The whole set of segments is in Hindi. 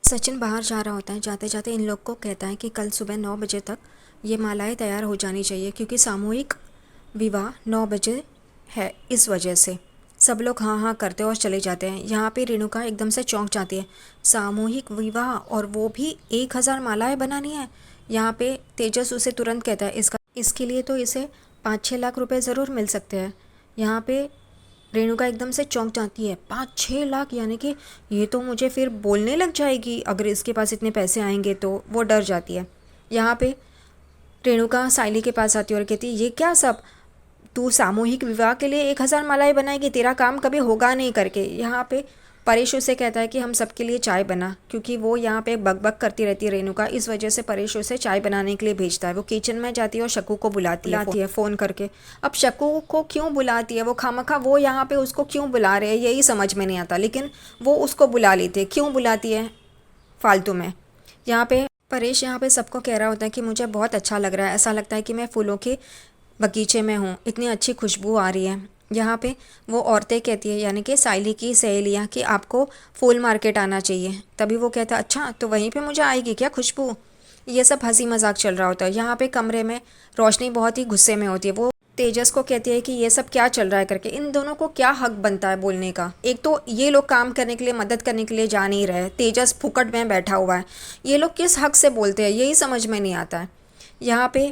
सचिन बाहर जा रहा होता है। जाते जाते इन लोग को कहता है कि कल सुबह 9 बजे तक ये मालाएं तैयार हो जानी चाहिए, क्योंकि सामूहिक विवाह 9 बजे है। इस वजह से सब लोग हाँ हाँ करते और चले जाते हैं। यहाँ पे रेणुका एकदम से चौंक जाती है। सामूहिक विवाह, और वो भी 1,000 मालाएं बनानी है। यहाँ पे तेजस उसे तुरंत कहता है इसके लिए तो इसे 5-6 लाख रुपए ज़रूर मिल सकते हैं। यहाँ पे रेणुका एकदम से चौंक जाती है। 5-6 लाख, यानी कि ये तो मुझे फिर बोलने लग जाएगी अगर इसके पास इतने पैसे आएंगे, तो वो डर जाती है। यहाँ पे रेणुका साइली के पास आती है और कहती है, ये क्या सब, तू सामूहिक विवाह के लिए 1,000 मालाएं बनाएगी, तेरा काम कभी होगा नहीं करके। यहाँ पे परेश उसे कहता है कि हम सबके लिए चाय बना, क्योंकि वो यहाँ पे बकबक करती रहती है रेणुका। इस वजह से परेश उसे चाय बनाने के लिए भेजता है। वो किचन में जाती है और शक्कू को बुलाती है फ़ोन करके। अब शक्कू को क्यों बुलाती है, वो खामखा वो यहाँ पे उसको क्यों बुला रहे हैं यही समझ में नहीं आता, लेकिन वो उसको बुला लेती है। क्यों बुलाती है फालतू में। यहाँ पे परेश यहाँ पे सबको कह रहा होता है कि मुझे बहुत अच्छा लग रहा है, ऐसा लगता है कि मैं फूलों के बगीचे में हूँ, इतनी अच्छी खुशबू आ रही है। यहाँ पे वो औरतें कहती है, यानी कि साइली की सहेलियाँ, कि आपको फूल मार्केट आना चाहिए। तभी वो कहता है, अच्छा तो वहीं पे मुझे आएगी क्या खुशबू। ये सब हंसी मजाक चल रहा होता है। यहाँ पे कमरे में रोशनी बहुत ही गुस्से में होती है। वो तेजस को कहती है कि ये सब क्या चल रहा है करके। इन दोनों को क्या हक बनता है बोलने का। एक तो ये लोग काम करने के लिए, मदद करने के लिए जा नहीं रहे, तेजस फुकट में बैठा हुआ है। ये लोग किस हक से बोलते हैं यही समझ में नहीं आता है। यहाँ पे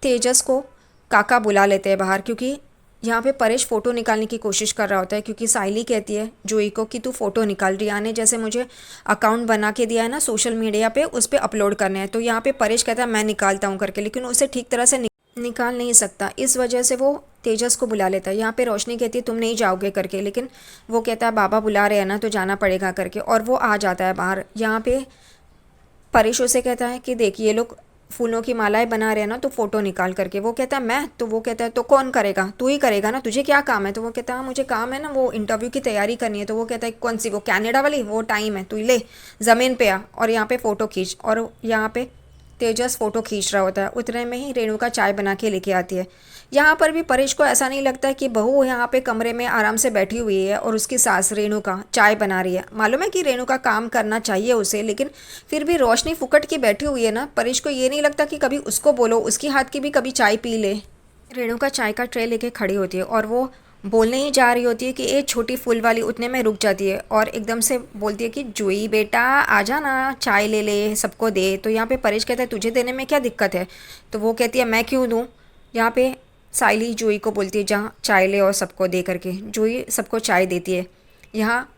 तेजस को काका बुला लेते हैं बाहर, क्योंकि यहाँ पे परेश फ़ोटो निकालने की कोशिश कर रहा होता है। क्योंकि साइली कहती है जोई को कि तू फ़ोटो निकाल, रिया ने जैसे मुझे अकाउंट बना के दिया है ना सोशल मीडिया पे, उस पर अपलोड करने हैं। तो यहाँ पे परेश कहता है मैं निकालता हूँ करके, लेकिन उसे ठीक तरह से निकाल नहीं सकता। इस वजह से वो तेजस को बुला लेता है। यहाँ पे रोशनी कहती है तुम नहीं जाओगे करके, लेकिन वो कहता है बाबा बुला रहे हैं ना तो जाना पड़ेगा करके, और वो आ जाता है बाहर। यहाँ पे परेश उसे कहता है कि देख ये लोग फूलों की मालाएं बना रहे हैं ना, तो फ़ोटो निकाल करके। वो कहता है मैं, तो वो कहता है तो कौन करेगा, तू ही करेगा ना, तुझे क्या काम है। तो वो कहता है मुझे काम है ना, वो इंटरव्यू की तैयारी करनी है। तो वो कहता है कौन सी, वो कनाडा वाली, वो टाइम है, तू ले ज़मीन पे आ और यहाँ पे फ़ोटो खींच। और यहाँ पे तेजस फ़ोटो खींच रहा होता है। उतने में ही रेणुका चाय बना के लेके आती है। यहाँ पर भी परेश को ऐसा नहीं लगता है कि बहू यहाँ पे कमरे में आराम से बैठी हुई है और उसकी सास रेणुका चाय बना रही है। मालूम है कि रेणुका काम करना चाहिए उसे, लेकिन फिर भी रोशनी फुकट की बैठी हुई है ना, परेश को ये नहीं लगता कि कभी उसको बोलो, उसकी हाथ की भी कभी चाय पी ले। रेणुका चाय का ट्रे लेके खड़ी होती है और वो बोलने ही जा रही होती है कि एक छोटी फूल वाली उतने में रुक जाती है और एकदम से बोलती है कि जुई बेटा आ जाना, चाय ले ले, सबको दे। तो यहाँ पे परेश कहता है तुझे देने में क्या दिक्कत है। तो वो कहती है मैं क्यों दूँ। यहाँ पे साइली जुई को बोलती है जहाँ चाय ले और सबको दे करके। जुई सबको चाय देती है। यहाँ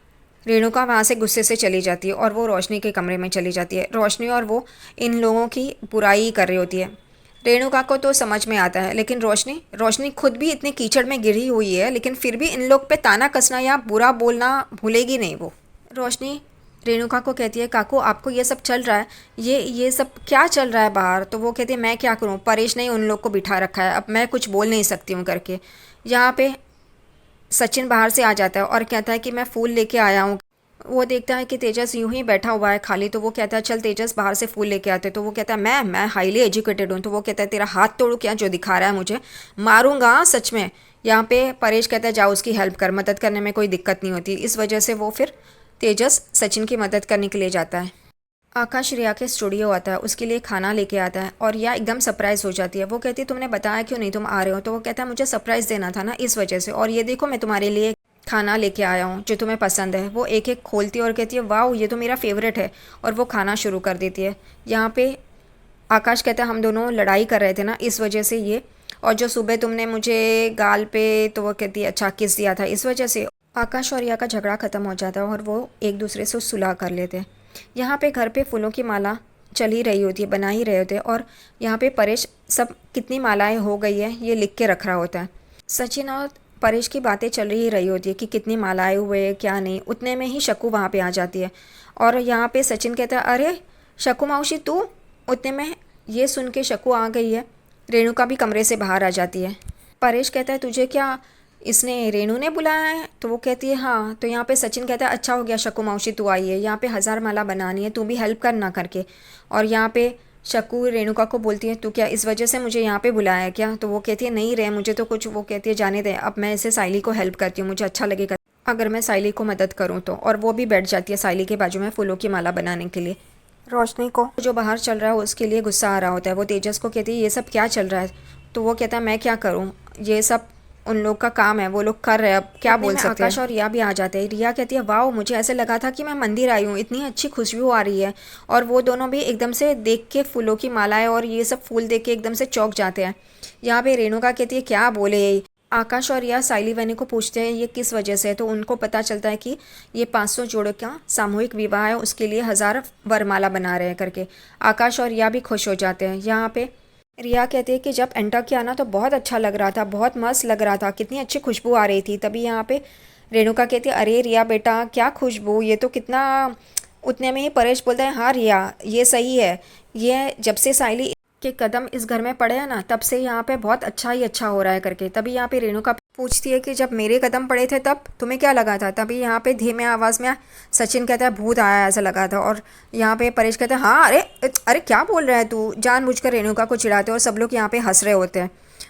रेणुका वहाँ से गुस्से से चली जाती है और वो रोशनी के कमरे में चली जाती है। रोशनी और वो इन लोगों की बुराई कर रही होती है। रेणुका को तो समझ में आता है, लेकिन रोशनी रोशनी खुद भी इतनी कीचड़ में गिरी हुई है, लेकिन फिर भी इन लोग पे ताना कसना या बुरा बोलना भूलेगी नहीं वो। रोशनी रेणुका को कहती है काकू आपको ये सब चल रहा है, ये सब क्या चल रहा है बाहर। तो वो कहती है मैं क्या करूँ, परेश ने उन लोग को बिठा रखा है, अब मैं कुछ बोल नहीं सकती हूँ करके। यहाँ पे सचिन बाहर से आ जाता है और कहता है कि मैं फूल लेके आया हूँ। वो देखता है कि तेजस यूं ही बैठा हुआ है खाली, तो वो कहता है चल तेजस बाहर से फूल लेके आते। तो वो कहता है मैं हाईली एजुकेटेड हूँ। तो वो कहता है तेरा हाथ तोड़ू क्या जो दिखा रहा है मुझे, मारूंगा सच में। यहाँ पे परेश कहता है जाओ उसकी हेल्प कर, मदद करने में कोई दिक्कत नहीं होती। इस वजह से वो फिर तेजस सचिन की मदद करने के लिए जाता है। आकाश रिया के स्टूडियो आता है, उसके लिए खाना लेके आता है और रिया एकदम सरप्राइज़ हो जाती है। वो कहती है तुमने बताया क्यों नहीं तुम आ रहे हो। तो वो कहता है मुझे सरप्राइज़ देना था ना इस वजह से, और ये देखो मैं तुम्हारे लिए खाना लेके आया हूँ जो तुम्हें पसंद है। वो एक एक खोलती है और कहती है वाह ये तो मेरा फेवरेट है, और वो खाना शुरू कर देती है। यहाँ पे आकाश कहता है हम दोनों लड़ाई कर रहे थे ना इस वजह से ये, और जो सुबह तुमने मुझे गाल पे, तो वो कहती है अच्छा किस दिया था, इस वजह से। आकाश और रिया का झगड़ा ख़त्म हो जाता है और वो एक दूसरे से सुलह कर लेते हैं। यहाँ पे घर पे फूलों की माला चल ही रही होती है, बना ही रहे होते हैं, और यहाँ पे परेश सब कितनी मालाएं हो गई है ये लिख के रख रहा होता है। सचिन और परेश की बातें चल ही रही होती है कि कितनी मालाएं हुए क्या नहीं। उतने में ही शक्कू वहाँ पे आ जाती है और यहाँ पे सचिन कहता है अरे शक्कू मौसी तू। उतने में ये सुन के शक्कू आ गई है। रेणुका भी कमरे से बाहर आ जाती है। परेश कहता है तुझे क्या इसने रेणु ने बुलाया है। तो वो कहती है हाँ। तो यहाँ पे सचिन कहता है अच्छा हो गया शक्कू मौसी तू आई है, यहाँ पे 1000 माला बनानी है, तू भी हेल्प करना करके। और यहाँ पे शक्कू रेणुका को बोलती है तू क्या इस वजह से मुझे यहाँ पे बुलाया है क्या। तो वो कहती है नहीं रे मुझे तो कुछ, वो कहती है जाने दे अब मैं इसे साइली को हेल्प करती हूँ, मुझे अच्छा लगेगा। अगर मैं साइली को मदद करूँ तो। और वो भी बैठ जाती है साइली के बाजू में फूलों की माला बनाने के लिए। रोशनी को जो बाहर चल रहा है उसके लिए गुस्सा आ रहा होता है। वो तेजस को कहती है ये सब क्या चल रहा है, तो वो कहता है मैं क्या करूँ, ये सब उन लोग का काम है, वो लोग कर रहे हैं, अब क्या बोल सकते हैं। आकाश और रिया भी आ जाते हैं। रिया कहती है वाह, मुझे ऐसे लगा था कि मैं मंदिर आई हूँ, इतनी अच्छी खुशबू आ रही है। और वो दोनों भी एकदम से देख के फूलों की मालाएं और ये सब फूल देख के एकदम से चौंक जाते हैं। यहाँ पे रेणुका कहती है क्या बोले। आकाश और रिया साइली वैनी को पूछते हैं ये किस वजह से है, तो उनको पता चलता है कि ये 500 जोड़ों का सामूहिक विवाह है, उसके लिए 1000 वरमाला बना रहे हैं करके। आकाश और रिया भी खुश हो जाते हैं। यहाँ पे रिया कहती है कि जब एंटर किया ना तो बहुत अच्छा लग रहा था, बहुत मस्त लग रहा था, कितनी अच्छी खुशबू आ रही थी। तभी यहाँ पे रेणुका कहती है अरे रिया बेटा क्या खुशबू, ये तो कितना। उतने में ही परेश बोलता है हाँ रिया ये सही है, ये जब से साइली के कदम इस घर में पड़े हैं ना तब से यहाँ पे बहुत अच्छा ही अच्छा हो रहा है करके। तभी यहाँ पे रेणुका पूछती है कि जब मेरे कदम पड़े थे तब तुम्हें क्या लगा था। तभी यहाँ पे धीमे आवाज़ में सचिन कहता है भूत आया ऐसा लगा था। और यहाँ पे परेश कहता है हाँ अरे अरे क्या बोल रहा है तू, जानबूझकर रेणुका को चिढ़ाते और सब लोग यहाँ पे हंस रहे होते हैं।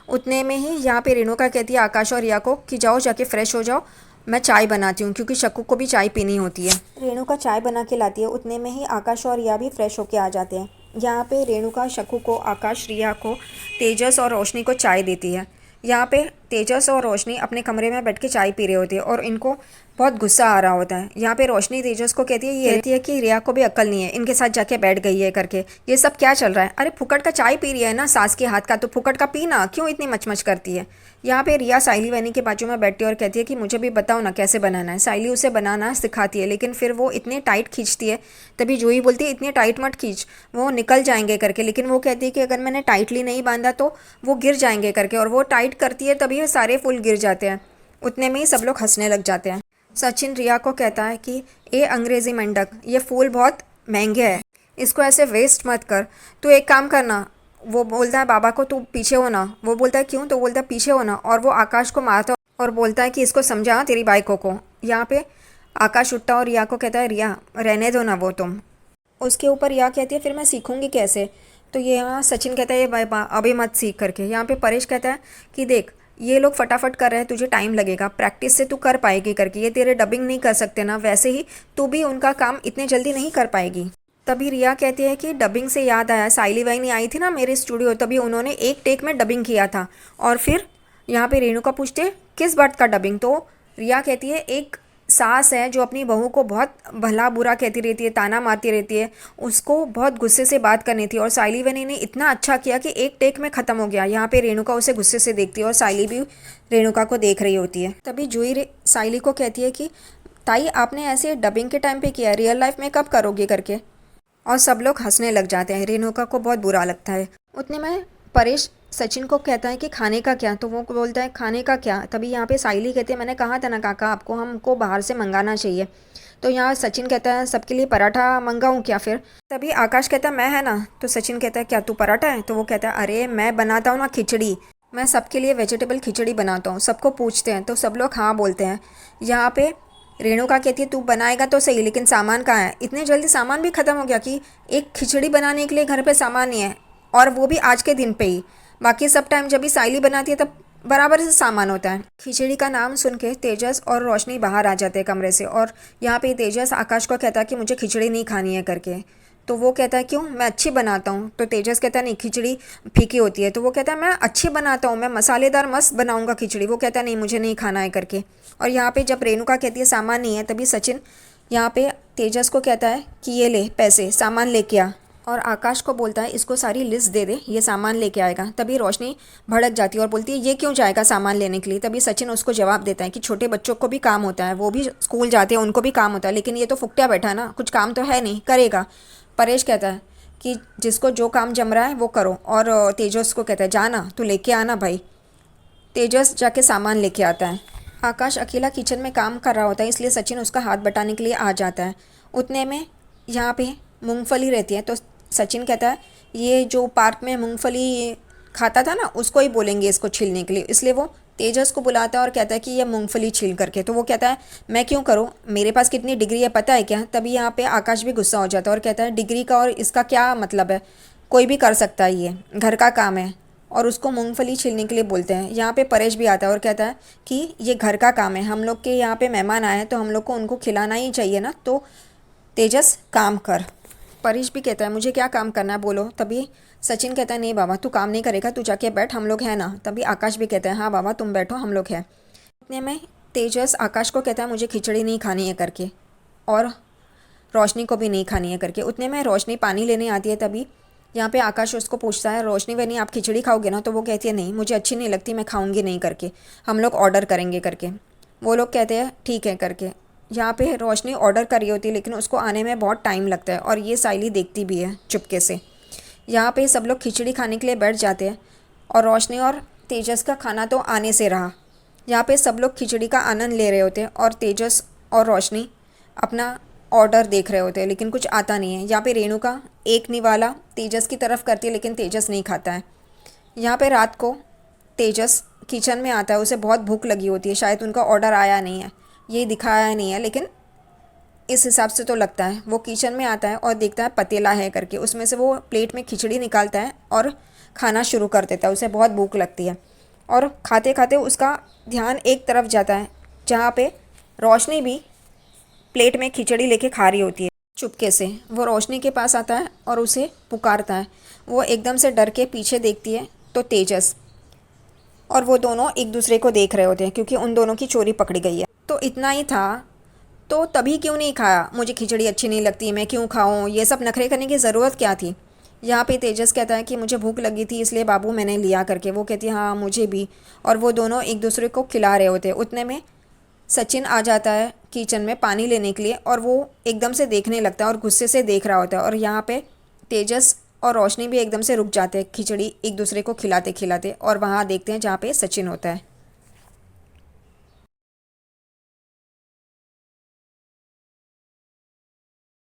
उतने में ही यहाँ पे रेणुका कहती है आकाश और रिया को कि जाओ जाके फ्रेश हो जाओ, मैं चाय बनाती हूँ क्योंकि शक्कू को भी चाय पीनी होती है। रेणुका चाय बना के लाती है। उतने में ही आकाश और रिया भी फ्रेश होके आ जाते हैं। यहाँ पे रेणुका शक्कू को, आकाश, रिया को, तेजस और रोशनी को चाय देती है। यहाँ पे तेजस और रोशनी अपने कमरे में बैठ के चाय पी रहे होते हैं और इनको बहुत गुस्सा आ रहा होता है। यहाँ पे रोशनी तेजस को कहती है कि रिया को भी अक्ल नहीं है, इनके साथ जाके बैठ गई है करके, ये सब क्या चल रहा है। अरे फुकट का चाय पी रही है ना सास के हाथ का, तो फुकट का पीना, क्यों इतनी मचमच करती है। यहाँ पे रिया साइली वैनी के बाजू में बैठती है और कहती है कि मुझे भी बताओ ना कैसे बनाना है। साइली उसे बनाना सिखाती है लेकिन फिर वो इतने टाइट खींचती है। तभी जूही बोलती है इतने टाइट मत खींच, वो निकल जाएंगे करके। लेकिन वो कहती है कि अगर मैंने टाइटली नहीं बांधा तो वो गिर जाएंगे करके, और वो टाइट करती है तभी सारे फूल गिर जाते हैं। उतने में ही सब लोग हंसने लग जाते हैं। सचिन रिया को कहता है कि ए अंग्रेजी मंडक, ये फूल बहुत महंगे हैं, इसको ऐसे वेस्ट मत कर, तू एक काम करना। वो बोलता है बाबा को तू पीछे होना। वो बोलता है क्यों, तो बोलता है पीछे होना। और वो आकाश को मारता है और बोलता है कि इसको समझा तेरी बाइकों को। यहाँ पे आकाश उठता और रिया को कहता है रिया रहने दो ना वो तुम। उसके ऊपर रिया कहती है फिर मैं सीखूंगी कैसे। तो ये यहाँ सचिन कहता है ये बाबा अभी मत सीख करके। यहाँ पे परेश कहता है कि देख ये लोग फटाफट कर रहे हैं, तुझे टाइम लगेगा, प्रैक्टिस से तू कर पाएगी करके। ये तेरे डबिंग नहीं कर सकते ना, वैसे ही तू भी उनका काम इतने जल्दी नहीं कर पाएगी। तभी रिया कहती है कि डबिंग से याद आया, साइली वैनी आई थी ना मेरे स्टूडियो, तभी उन्होंने एक टेक में डबिंग किया था। और फिर यहाँ पे रेणुका पूछते है किस बात का डबिंग, तो रिया कहती है एक सास है जो अपनी बहू को बहुत भला बुरा कहती रहती है, ताना मारती रहती है, उसको बहुत गुस्से से बात करनी थी। और साइली वैनी ने इतना अच्छा किया कि एक टेक में ख़त्म हो गया। यहाँ पे रेणुका उसे गुस्से से देखती है और साइली भी रेणुका को देख रही होती है। तभी जूही साइली को कहती है कि ताई आपने ऐसे डबिंग के टाइम पे किया, रियल लाइफ में कब करोगे करके। और सब लोग हंसने लग जाते हैं। रेणुका को बहुत बुरा लगता है। उतने में परेश सचिन को कहता है कि खाने का क्या, तो वो बोलता है खाने का क्या। तभी यहाँ पे साइली कहती है मैंने कहा था ना काका आपको, हमको बाहर से मंगाना चाहिए। तो यहाँ सचिन कहता है सबके लिए पराठा मंगाऊँ क्या फिर। तभी आकाश कहता है मैं है ना। तो सचिन कहता है क्या तू पराठा है, तो वो कहता है अरे मैं बनाता हूँ ना खिचड़ी, मैं सबके लिए वेजिटेबल खिचड़ी बनाता हूँ। सबको पूछते हैं तो सब लोग हाँ बोलते हैं। यहाँ पे रेणुका कहती है तू बनाएगा तो सही लेकिन सामान कहाँ है। इतने जल्दी सामान भी ख़त्म हो गया कि एक खिचड़ी बनाने के लिए घर पे सामान नहीं है, और वो भी आज के दिन पे ही। बाकी सब टाइम जब भी साइली बनाती है तब बराबर से सामान होता है। खिचड़ी का नाम सुन के तेजस और रोशनी बाहर आ जाते हैं कमरे से। और यहाँ पे तेजस आकाश को कहता है कि मुझे खिचड़ी नहीं खानी है करके। तो वो कहता है क्यों, मैं अच्छी बनाता हूँ। तो तेजस कहता है नहीं खिचड़ी फीकी होती है। तो वो कहता है मैं अच्छी बनाता हूँ, मैं मसालेदार मस्त बनाऊँगा खिचड़ी। वो कहता है नहीं मुझे नहीं खाना है करके। और यहाँ पे जब रेणुका कहती है सामान नहीं है, तभी सचिन यहाँ पे तेजस को कहता है कि ये ले पैसे, सामान लेके आ। और आकाश को बोलता है इसको सारी लिस्ट दे दे, ये सामान लेके आएगा। तभी रोशनी भड़क जाती है और बोलती है ये क्यों जाएगा सामान लेने के लिए। तभी सचिन उसको जवाब देता है कि छोटे बच्चों को भी काम होता है, वो भी स्कूल जाते हैं, उनको भी काम होता है, लेकिन ये तो फुकटिया बैठा है ना, कुछ काम तो है नहीं, करेगा। परेश कहता है कि जिसको जो काम जम रहा है वो करो। और तेजस को कहता है जाना तू लेके आना भाई। तेजस जाके सामान लेके आता है। आकाश अकेला किचन में काम कर रहा होता है, इसलिए सचिन उसका हाथ बटाने के लिए आ जाता है। उतने में यहाँ पे मूंगफली रहती है, तो सचिन कहता है ये जो पार्क में मूंगफली खाता था ना उसको ही बोलेंगे इसको छीलने के लिए। इसलिए वो तेजस को बुलाता है और कहता है कि ये मूंगफली छील करके। तो वो कहता है मैं क्यों करूँ, मेरे पास कितनी डिग्री है पता है क्या। तभी यहाँ पे आकाश भी गुस्सा हो जाता है और कहता है डिग्री का और इसका क्या मतलब है, कोई भी कर सकता है, ये घर का काम है, और उसको मूंगफली छीलने के लिए बोलते हैं। यहाँ पे परेश भी आता है और कहता है कि ये घर का काम है, हम लोग के यहाँ पे मेहमान आए हैं तो हम लोग को उनको खिलाना ही चाहिए ना, तो तेजस काम कर। परेश भी कहता है मुझे क्या काम करना है बोलो। तभी सचिन कहता है नहीं बाबा तू काम नहीं करेगा, तू जाके बैठ, हम लोग हैं ना। तभी आकाश भी कहता है हाँ बाबा तुम बैठो, हम लोग हैं। इतने में तेजस आकाश को कहता है मुझे खिचड़ी नहीं खानी है करके, और रोशनी को भी नहीं खानी है करके। उतने में रोशनी पानी लेने आती है। तभी यहाँ पे आकाश उसको पूछता है रोशनी बहनी आप खिचड़ी खाओगे ना, तो वो कहती है नहीं मुझे अच्छी नहीं लगती, मैं खाऊंगी नहीं करके, हम लोग ऑर्डर करेंगे करके। वो लोग कहते हैं ठीक है करके। यहाँ पे रोशनी ऑर्डर कर रही होती है लेकिन उसको आने में बहुत टाइम लगता है, और ये साइली देखती भी है चुपके से। यहाँ पे सब लोग खिचड़ी खाने के लिए बैठ जाते हैं, और रोशनी और तेजस का खाना तो आने से रहा। यहाँ पे सब लोग खिचड़ी का आनंद ले रहे होते हैं, और तेजस और रोशनी अपना ऑर्डर देख रहे होते हैं लेकिन कुछ आता नहीं है। यहाँ पे रेणुका एक निवाला तेजस की तरफ करती है लेकिन तेजस नहीं खाता है। यहाँ पे रात को तेजस किचन में आता है, उसे बहुत भूख लगी होती है, शायद उनका ऑर्डर आया नहीं है, ये दिखाया नहीं है, लेकिन इस हिसाब से तो लगता है। वो किचन में आता है और देखता है पतीला है करके, उसमें से वो प्लेट में खिचड़ी निकालता है और खाना शुरू कर देता है। उसे बहुत भूख लगती है और खाते खाते उसका ध्यान एक तरफ जाता है जहाँ पे रोशनी भी प्लेट में खिचड़ी लेके खा रही होती है। चुपके से वो रोशनी के पास आता है और उसे पुकारता है। वो एकदम से डर के पीछे देखती है तो तेजस और वो दोनों एक दूसरे को देख रहे होते हैं क्योंकि उन दोनों की चोरी पकड़ी गई है। तो इतना ही था, तो तभी क्यों नहीं खाया, मुझे खिचड़ी अच्छी नहीं लगती, मैं क्यों खाऊं, ये सब नखरे करने की ज़रूरत क्या थी। यहाँ पे तेजस कहता है कि मुझे भूख लगी थी इसलिए बाबू मैंने लिया करके। वो कहती है हाँ मुझे भी, और वो दोनों एक दूसरे को खिला रहे होते हैं। उतने में सचिन आ जाता है किचन में पानी लेने के लिए, और वो एकदम से देखने लगता है और गुस्से से देख रहा होता है। और यहाँ पे तेजस और रोशनी भी एकदम से रुक जाते हैं खिचड़ी एक दूसरे को खिलाते खिलाते, और वहाँ देखते हैं जहाँ पे सचिन होता है।